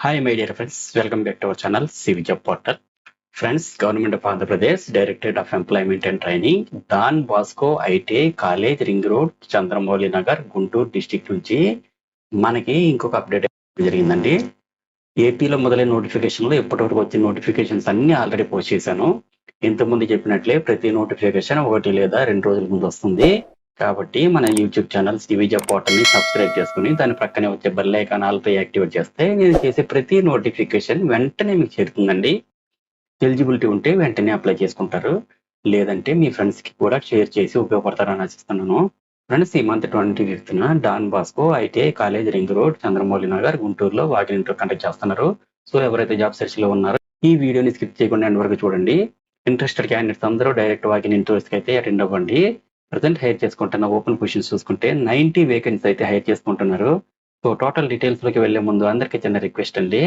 Hi, my dear friends. Welcome back to our channel, CV Job Portal. Friends, Government of Andhra Pradesh, Directorate of Employment and Training, Don Bosco ITI College, Ring Road, Chandramouli Nagar, Guntur district నుంచి మనకి ఇంకొక update జరిగిందండి. ఏపీలో మొదలైన నోటిఫికేషన్లో ఇప్పటివరకు వచ్చిన notifications అన్ని ఆల్రెడీ పోస్ట్ చేశాను. ఇంతకుముందు చెప్పినట్లే ప్రతి నోటిఫికేషన్ 1 లేదా 2 రోజుల ముందు వస్తుంది. కాబట్టి మన YouTube channel CV Job Portal ని సబ్స్క్రైబ్ చేసుకుని దాని ప్రక్కనే వచ్చే బెల్ ఐకాన్ ఆల్ పై యాక్టివేట్ చేస్తే నేను చేసే ప్రతి నోటిఫికేషన్ వెంటనే మీకు చేరుతుందండి. ఎలిజిబిలిటీ ఉంటే వెంటనే అప్లై చేసుకుంటారు, లేదంటే మీ ఫ్రెండ్స్ కి కూడా షేర్ చేసి ఉపయోగపడతారని ఆశిస్తున్నాను. ఫ్రెండ్స్, ఈ మంత్ 25న Don Bosco ITI college, ring road, Chandramouli Nagar, గుంటూరులో వాకిన్ ఇంటర్వ్యూ కండక్ట్ చేస్తున్నారు. సో ఎవరైతే జాబ్ సెర్చ్ లో ఉన్నారో ఈ వీడియోని స్కిప్ చేయకుండా ఎండ్ వరకు చూడండి. ఇంట్రెస్టెడ్ క్యాండిడేట్స్ అందరూ డైరెక్ట్ వాకిన్ ఇంటర్వ్యూస్ కి అయితే అటెండ్ అవ్వండి. ప్రజెంట్ హైర్ చేసుకుంటున్న ఓపెన్ పొజిషన్స్ చూసుకుంటే 90 వేకెన్సీ అయితే హైర్ చేసుకుంటున్నారు. సో టోటల్ డీటెయిల్స్ లోకి వెళ్లే ముందు అందరికీ చిన్న రిక్వెస్ట్ అండి,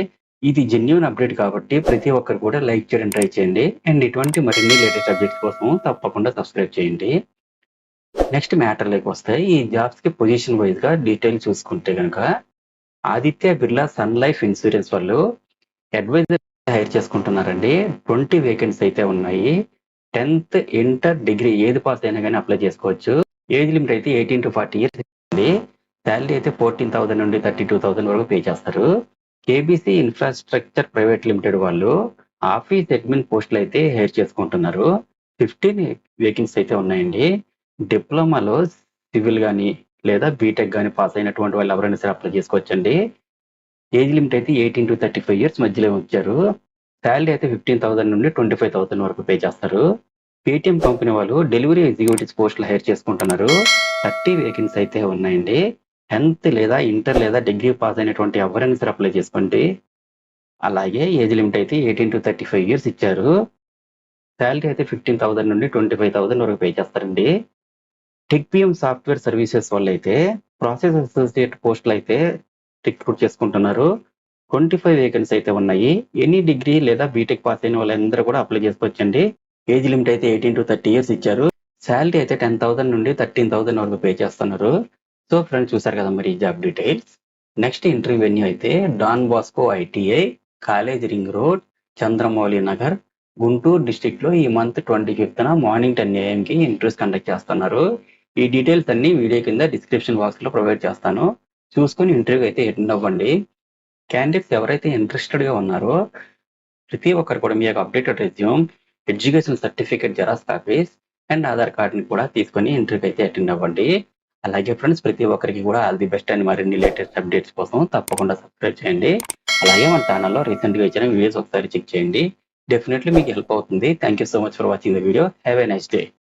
ఇది జెన్యూన్ అప్డేట్ కాబట్టి ప్రతి ఒక్కరు కూడా లైక్ చేయడం ట్రై చేయండి. అండ్ ఇటువంటి మరిన్ని లేటెస్ట్ అప్డేట్స్ కోసం తప్పకుండా సబ్స్క్రైబ్ చేయండి. నెక్స్ట్ మ్యాటర్ లోకి వస్తే ఈ జాబ్స్ కి పొజిషన్ వైజ్ గా డీటెయిల్ చూసుకుంటే కనుక Aditya Birla Sun Life Insurance వాళ్ళు అడ్వైజర్ హైర్ చేసుకుంటున్నారండి. 20 వేకెన్సీ అయితే ఉన్నాయి. 10th ఇంటర్ డిగ్రీ ఏది పాస్ అయినా కానీ అప్లై చేసుకోవచ్చు. ఏజ్ లిమిట్ అయితే 18 to 40 ఇయర్స్ ఉంది. శాలరీ అయితే 14,000 నుండి 32,000 వరకు పే చేస్తారు. కేబీసీ ఇన్ఫ్రాస్ట్రక్చర్ ప్రైవేట్ లిమిటెడ్ వాళ్ళు ఆఫీస్ అడ్మిన్ పోస్టులు అయితే హైర్ చేసుకుంటున్నారు. 15 వేకెన్సీ అయితే ఉన్నాయండి. డిప్లొమాలో సివిల్ కానీ లేదా బీటెక్ కానీ పాస్ అయినటువంటి వాళ్ళు ఎవరైనా సరే అప్లై చేసుకోవచ్చండి. ఏజ్ లిమిట్ అయితే 18 to 35 ఇయర్స్ మధ్యలో వచ్చారు. శాలరీ అయితే 15,000 నుండి 25,000 వరకు పే చేస్తారు. పేటిఎం కంపెనీ వాళ్ళు డెలివరీ ఎగ్జిక్యూటివ్స్ పోస్టులు హైర్ చేసుకుంటున్నారు. 30 వేకెన్సీ అయితే ఉన్నాయండి. 10th లేదా ఇంటర్ లేదా డిగ్రీ పాస్ అయినటువంటి ఎవరైనా సరే అప్లై చేసుకోండి. అలాగే ఏజ్ లిమిట్ అయితే 18 to 35 ఇయర్స్ ఇచ్చారు. శాలరీ అయితే 15,000 నుండి 25,000 వరకు పే చేస్తారండి. టెక్పిఎం సాఫ్ట్వేర్ సర్వీసెస్ వాళ్ళు అయితే ప్రాసెస్ అసోసియేట్ పోస్టులు అయితే రిక్రూట్ చేసుకుంటున్నారు. 25 వేకెన్సీ అయితే ఉన్నాయి. ఎనీ డిగ్రీ లేదా బీటెక్ పాస్ అయిన వాళ్ళందరూ కూడా అప్లై చేసుకోవచ్చండి. ఏజ్ లిమిట్ అయితే 18 to 30 ఇయర్స్ ఇచ్చారు. శాలరీ అయితే 10,000 నుండి 13,000 వరకు పే చేస్తున్నారు. సో ఫ్రెండ్స్, చూసారు కదా మరి ఈ job details. Next interview venue అయితే Don Bosco ITI college, ring road, Chandramouli Nagar, Guntur district లో ఈ మంత్ 25న మార్నింగ్ 10 AM కి ఇంటర్వ్యూస్ కండక్ట్ చేస్తున్నారు. ఈ డీటెయిల్స్ అన్ని వీడియో కింద డిస్క్రిప్షన్ బాక్స్ లో ప్రొవైడ్ చేస్తాను. చూసుకొని ఇంటర్వ్యూ అయితే అటెండ్ అవ్వండి. క్యాండిడేట్స్ ఎవరైతే ఇంట్రెస్టెడ్ గా ఉన్నారో ప్రతి ఒక్కరు కూడా మీ యొక్క updated resume, education certificate xerox copies and Aadhaar card ని కూడా తీసుకొని ఇంటర్వ్యూకి అయితే అటెండ్ అవ్వండి. అలాగే ఫ్రెండ్స్, ప్రతి ఒక్కరికి కూడా ఆల్ ది బెస్ట్ అండ్ మరిన్ని లేటెస్ట్ అప్డేట్స్ కోసం తప్పకుండా సబ్స్క్రైబ్ చేయండి. అలాగే మన ఛానల్లో రీసెంట్ గా ఇచ్చిన వీడియోస్ ఒకసారి చెక్ చేయండి. డెఫినెట్లీ మీకు హెల్ప్ అవుతుంది. Thank you so much for watching the video. Have a nice day.